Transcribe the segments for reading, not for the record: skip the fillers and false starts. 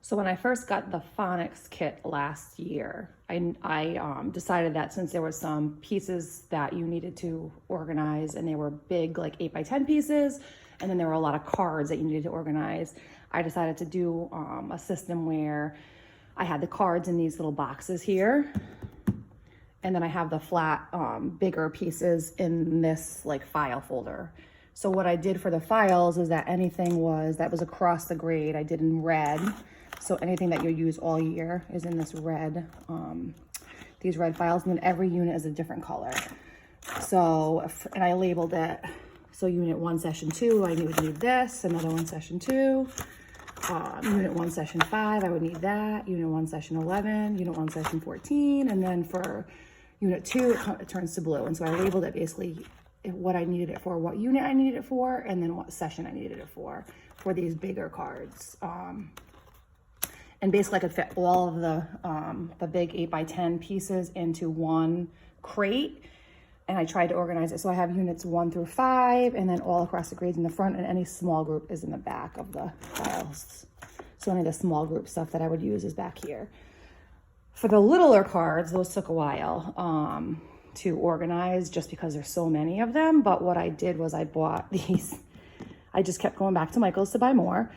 So when I first got the phonics kit last year, I decided that since there were some pieces that you needed to organize and they were big, like 8x10 pieces, and then there were a lot of cards that you needed to organize, I decided to do a system where I had the cards in these little boxes here, and then I have the flat, bigger pieces in this like file folder. So what I did for the files is that anything that was across the grade, I did in red. So anything that you use all year is in this red, these red files, and then every unit is a different color. So, and I labeled it. So unit 1, session 2, I would need this, another one, session 2. Unit 1, session 5, I would need that. Unit 1, session 11, unit 1, session 14. And then for unit 2, it turns to blue. And so I labeled it basically what I needed it for, what unit I needed it for, and then what session I needed it for these bigger cards. And basically I could fit all of the big 8x10 pieces into one crate. And I tried to organize it. So I have units 1 through 5, and then all across the grades in the front, and any small group is in the back of the files. So any of the small group stuff that I would use is back here. For the littler cards, those took a while to organize just because there's so many of them. But what I did was I bought these. I just kept going back to Michael's to buy more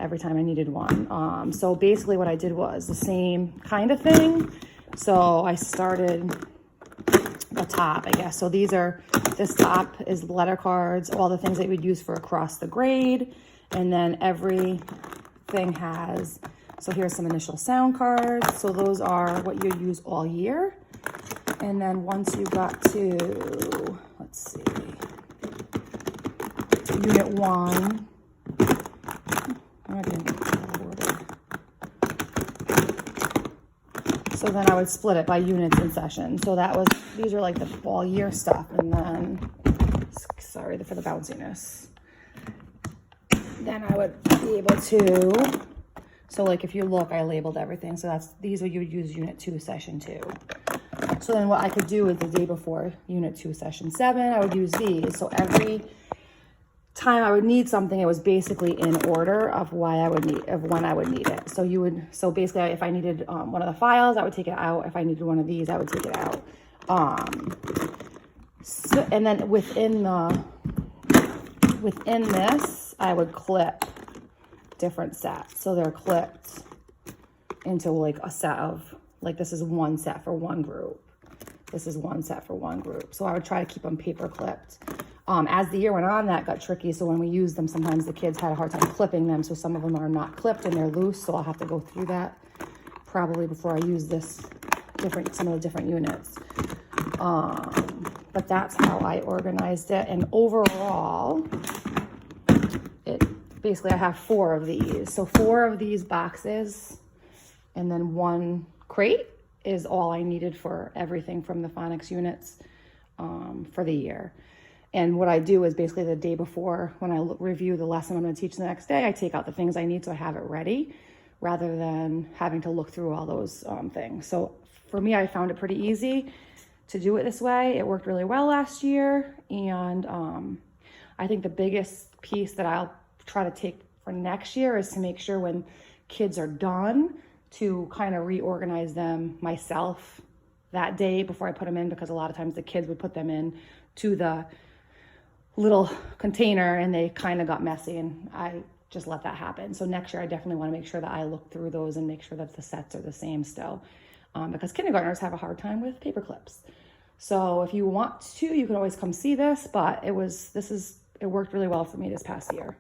every time I needed one. So basically what I did was the same kind of thing. So I started the top, I guess. So this top is letter cards, all the things that we'd use for across the grade. And then everything has, so here's some initial sound cards. So those are what you use all year. And then once you got to, let's see, unit 1, I didn't get that ordered. So then I would split it by units in session. So these are like the all year stuff. And then, sorry for the bounciness. Then I would be able to, so like if you look, I labeled everything. So these are you would use unit 2, session 2. So then what I could do is the day before unit 2, session 7, I would use these. So every time I would need something, it was basically in order of when I would need it. So basically if I needed one of the files, I would take it out. If I needed one of these, I would take it out. And then within this, I would clip different sets. So they're clipped into like a set of, like this is one set for one group. This is one set for one group. So I would try to keep them paper clipped. As the year went on, that got tricky. So when we used them, sometimes the kids had a hard time clipping them. So some of them are not clipped and they're loose. So I'll have to go through that probably before I use some of the different units. But that's how I organized it. And overall, basically I have 4 of these. So 4 of these boxes and then 1 crate is all I needed for everything from the phonics units for the year. And what I do is basically the day before, when I review the lesson I'm going to teach the next day, I take out the things I need so I have it ready rather than having to look through all those things. So for me, I found it pretty easy to do it this way. It worked really well last year. And I think the biggest piece that I'll try to take for next year is to make sure when kids are done to kind of reorganize them myself that day before I put them in, because a lot of times the kids would put them in to the little container and they kind of got messy, and I just let that happen. So next year I definitely want to make sure that I look through those and make sure that the sets are the same still, because kindergartners have a hard time with paper clips. So if you want to, you can always come see this, but it worked really well for me this past year.